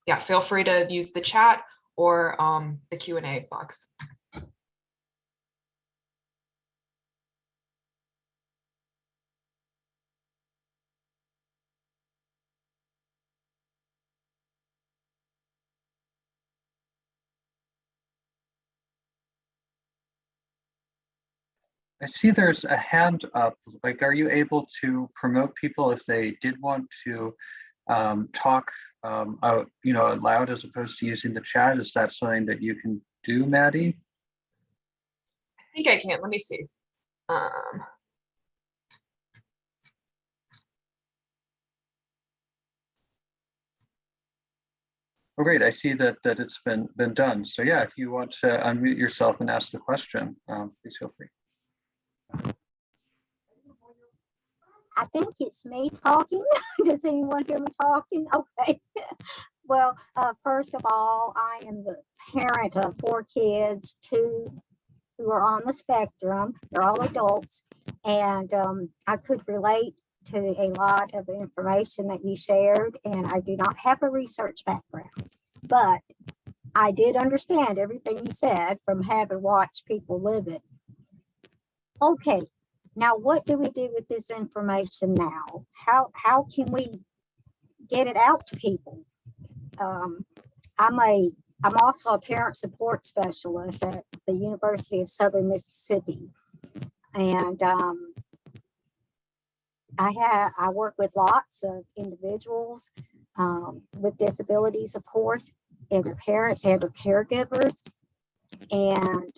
yeah, feel free to use the chat or the Q&A box. I see there's a hand up. Like, are you able to promote people if they did want to talk out, loud as opposed to using the chat? Is that something that you can do, Maddie? I think I can. Let me see. Oh, great. I see that it's been done. So yeah, if you want to unmute yourself and ask the question, please feel free. I think it's me talking. Does anyone hear me talking? Okay. Well, first of all, I am the parent of 4 kids, 2 who are on the spectrum. They're all adults, and I could relate to a lot of the information that you shared, and I do not have a research background, but I did understand everything you said from having watched people live it. Okay, now what do we do with this information now? How can we get it out to people? I'm also a parent support specialist at the University of Southern Mississippi, and I work with lots of individuals with disabilities, of course, and their parents and their caregivers, and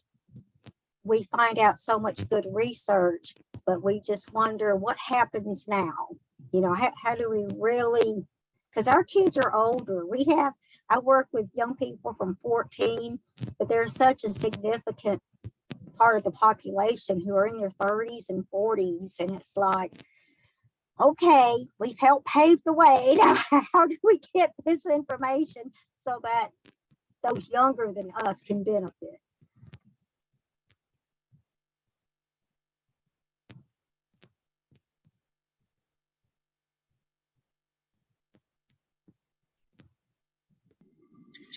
we find out so much good research, but we just wonder what happens now. You know, how do we really, because our kids are older. I work with young people from 14, but there's such a significant part of the population who are in their 30s and 40s. And it's like, okay, we've helped pave the way. Now, how do we get this information so that those younger than us can benefit?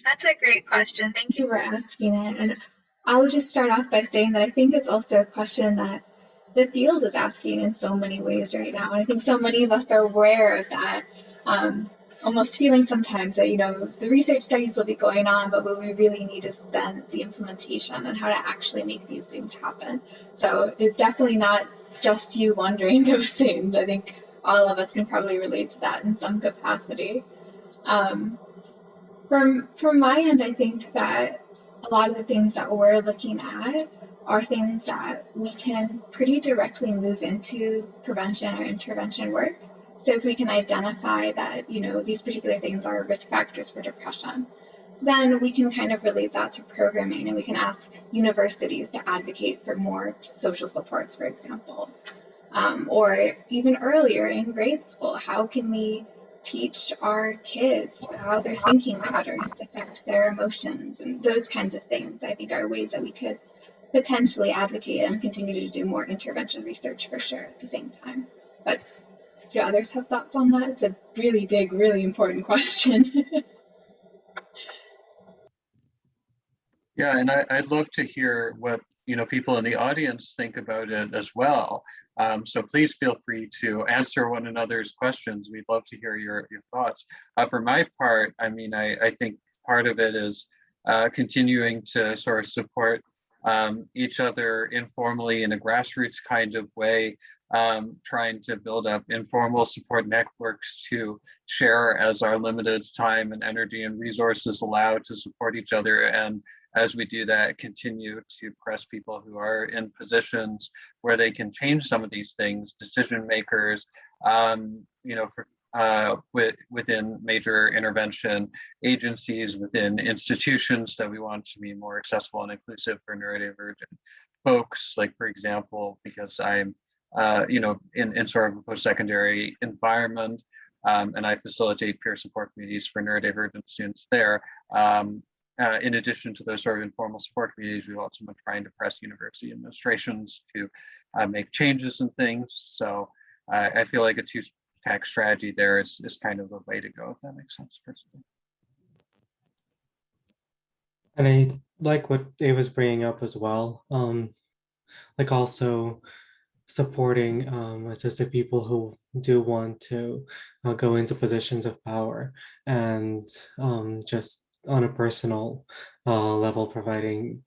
That's a great question. Thank you for asking it. And I'll just start off by saying that I think it's also a question that the field is asking in so many ways right now. And I think so many of us are aware of that, almost feeling sometimes that, you know, the research studies will be going on, but what we really need is then the implementation and how to actually make these things happen. So it's definitely not just you wondering those things. I think all of us can probably relate to that in some capacity. From my end, I think that a lot of the things that we're looking at are things that we can pretty directly move into prevention or intervention work. So if we can identify that, you know, these particular things are risk factors for depression, then we can kind of relate that to programming, and we can ask universities to advocate for more social supports, for example. Or even earlier in grade school, how can we teach our kids how their thinking patterns affect their emotions, and those kinds of things, I think, are ways that we could potentially advocate and continue to do more intervention research for sure at the same time. But do others have thoughts on that? It's a really big, really important question. Yeah, and I'd love to hear what, you know, people in the audience think about it as well. So please feel free to answer one another's questions. We'd love to hear your thoughts. For my part, I mean, I think part of it is continuing to sort of support each other informally in a grassroots kind of way, trying to build up informal support networks to share as our limited time and energy and resources allow to support each other. And as we do that, continue to press people who are in positions where they can change some of these things, decision makers, you know, within major intervention agencies, within institutions that we want to be more accessible and inclusive for neurodivergent folks. Like, for example, because I'm, you know, in sort of a post-secondary environment, and I facilitate peer support communities for neurodivergent students there. In addition to those sort of informal support communities, we've also been trying to press university administrations to make changes and things. So I feel like a two-tack strategy there is kind of the way to go, if that makes sense, personally. And I like what Ava's bringing up as well. Like also supporting autistic people who do want to go into positions of power, and just on a personal level, providing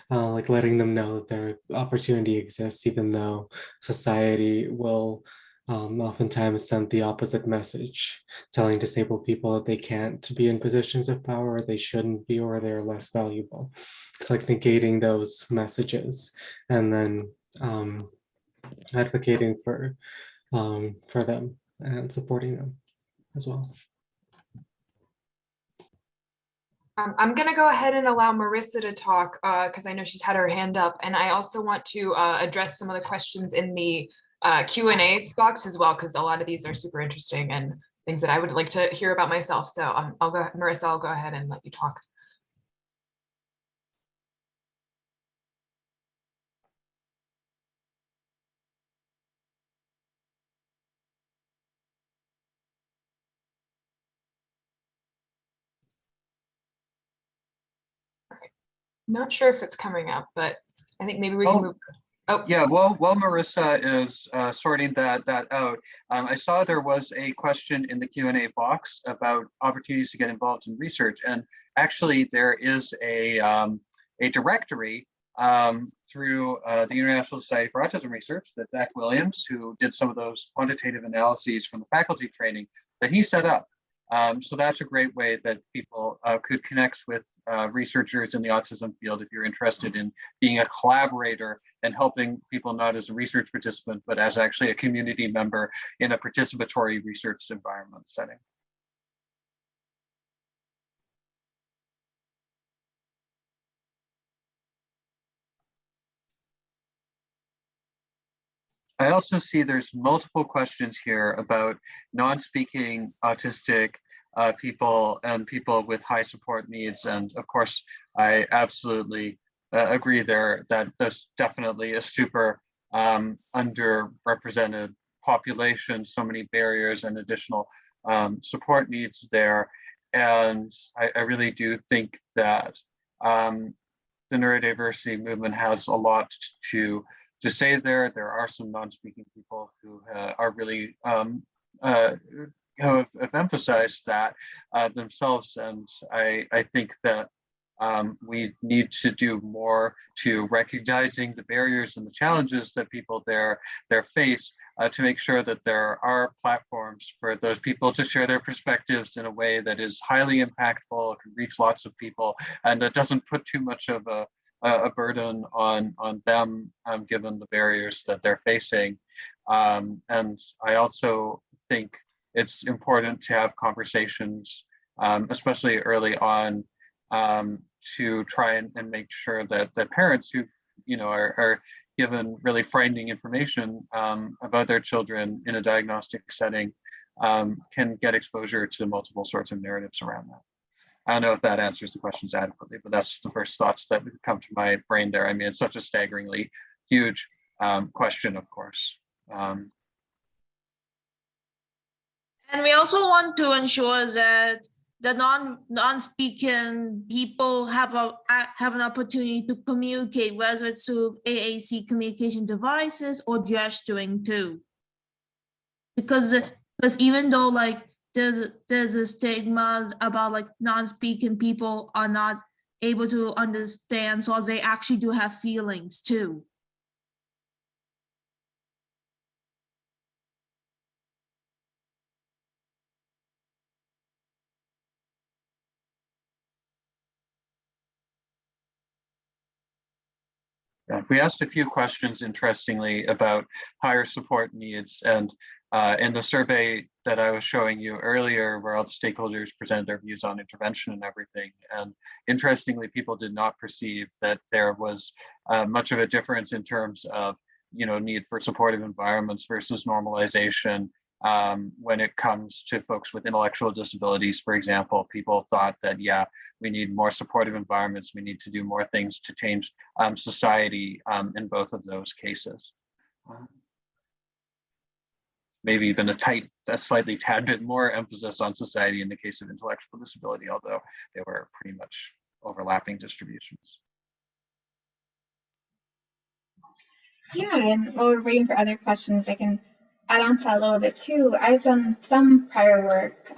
like letting them know their opportunity exists, even though society will oftentimes send the opposite message, telling disabled people that they can't be in positions of power, or they shouldn't be, or they're less valuable. It's like negating those messages and then advocating for them and supporting them as well. I'm going to go ahead and allow Marissa to talk because I know she's had her hand up, and I also want to address some of the questions in the Q&A box as well, because a lot of these are super interesting, and things that I would like to hear about myself. So I'll go, Marissa, I'll go ahead and let you talk. Not sure if it's coming up, but I think maybe we can move. Oh, yeah. Well, while Marissa is sorting that out, I saw there was a question in the Q&A box about opportunities to get involved in research, and actually there is a directory through the International Society for Autism Research that Zach Williams, who did some of those quantitative analyses from the faculty training, that he set up. So that's a great way that people could connect with researchers in the autism field if you're interested in being a collaborator and helping people not as a research participant, but as actually a community member in a participatory research environment setting. I also see there's multiple questions here about non-speaking autistic people and people with high support needs. And of course, I absolutely agree there that there's definitely a super underrepresented population, so many barriers and additional support needs there. And I really do think that the neurodiversity movement has a lot to say there. There are some non-speaking people who are really have emphasized that themselves, and I think that we need to do more to recognizing the barriers and the challenges that people there face to make sure that there are platforms for those people to share their perspectives in a way that is highly impactful, can reach lots of people, and that doesn't put too much of a burden on them, given the barriers that they're facing. And I also think it's important to have conversations, especially early on, to try and make sure that parents who are given really frightening information about their children in a diagnostic setting can get exposure to multiple sorts of narratives around that. I don't know if that answers the questions adequately, but that's the first thoughts that would come to my brain there. I mean, it's such a staggeringly huge question, of course. And we also want to ensure that the non-speaking people have an opportunity to communicate, whether it's through AAC communication devices or gesturing too. Because even though like there's a stigma about like non-speaking people are not able to understand, so they actually do have feelings too. We asked a few questions, interestingly, about higher support needs, and in the survey that I was showing you earlier, where all the stakeholders presented their views on intervention and everything, and interestingly, people did not perceive that there was much of a difference in terms of need for supportive environments versus normalization. When it comes to folks with intellectual disabilities, for example, people thought that, yeah, we need more supportive environments. We need to do more things to change society in both of those cases. Maybe even a slightly tad bit more emphasis on society in the case of intellectual disability, although they were pretty much overlapping distributions. Yeah, and while we're waiting for other questions, I can add on to that a little bit too. I've done some prior work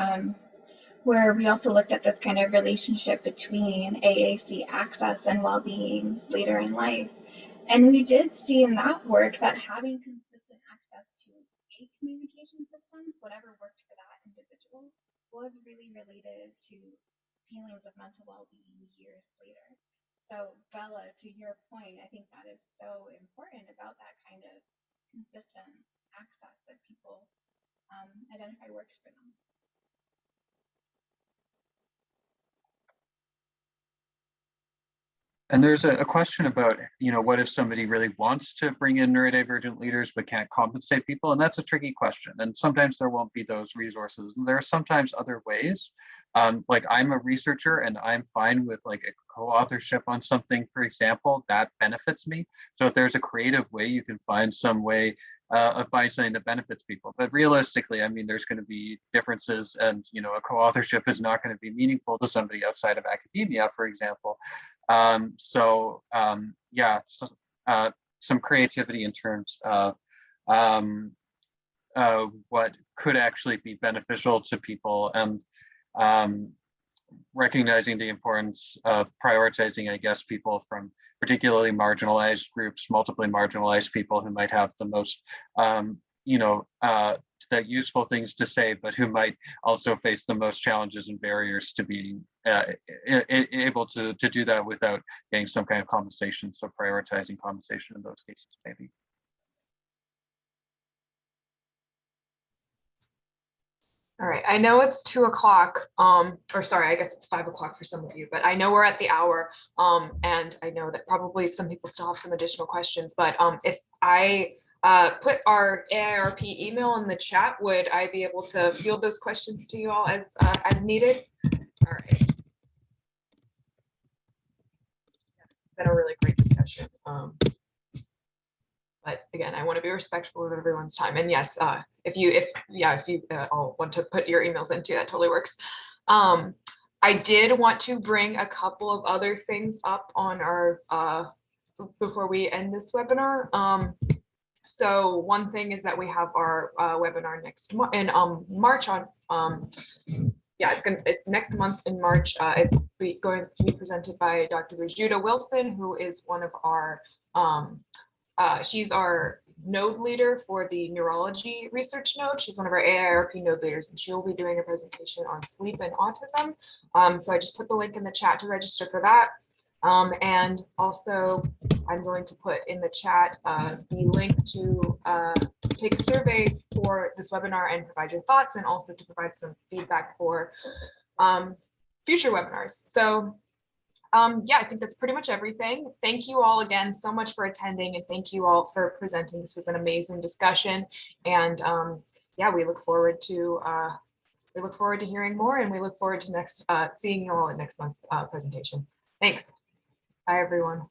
where we also looked at this kind of relationship between AAC access and well-being later in life. And we did see in that work that having consistent access to a communication system, whatever worked for that individual, was really related to feelings of mental well-being years later. So Bella, to your point, I think that is so important about that kind of consistent access that people identify works for them. And there's a question about, what if somebody really wants to bring in neurodivergent leaders but can't compensate people? And that's a tricky question. And sometimes there won't be those resources. And there are sometimes other ways. Like I'm a researcher and I'm fine with like a co-authorship on something, for example, that benefits me. So if there's a creative way, you can find some way of buying something that benefits people. But realistically, I mean, there's going to be differences, and a co-authorship is not going to be meaningful to somebody outside of academia, for example. Yeah, some creativity in terms of what could actually be beneficial to people, and recognizing the importance of prioritizing, I guess, people from particularly marginalized groups, multiply marginalized people who might have the most, the useful things to say, but who might also face the most challenges and barriers to being able to do that without getting some kind of compensation. So prioritizing compensation in those cases, maybe. All right, I know it's 2 o'clock, or sorry, I guess it's 5 o'clock for some of you, but I know we're at the hour, and I know that probably some people still have some additional questions, but if I put our AIRP email in the chat, would I be able to field those questions to you all as needed? All right. It's been a really great discussion. But again, I want to be respectful of everyone's time. And yes, if you all want to put your emails into, that totally works. I did want to bring a couple of other things up on our before we end this webinar. So one thing is that we have our webinar next month in March on it's next month in March. It's going to be presented by Dr. Rajuda Wilson, who is one of our she's our node leader for the neurology research node. She's one of our AIRP node leaders, and she will be doing a presentation on sleep and autism. So I just put the link in the chat to register for that. And also I'm going to put in the chat the link to take a survey for this webinar and provide your thoughts, and also to provide some feedback for future webinars. So yeah, I think that's pretty much everything. Thank you all again so much for attending, and thank you all for presenting. This was an amazing discussion, and yeah, we look forward to hearing more, and we look forward to seeing you all at next month's presentation. Thanks. Bye, everyone.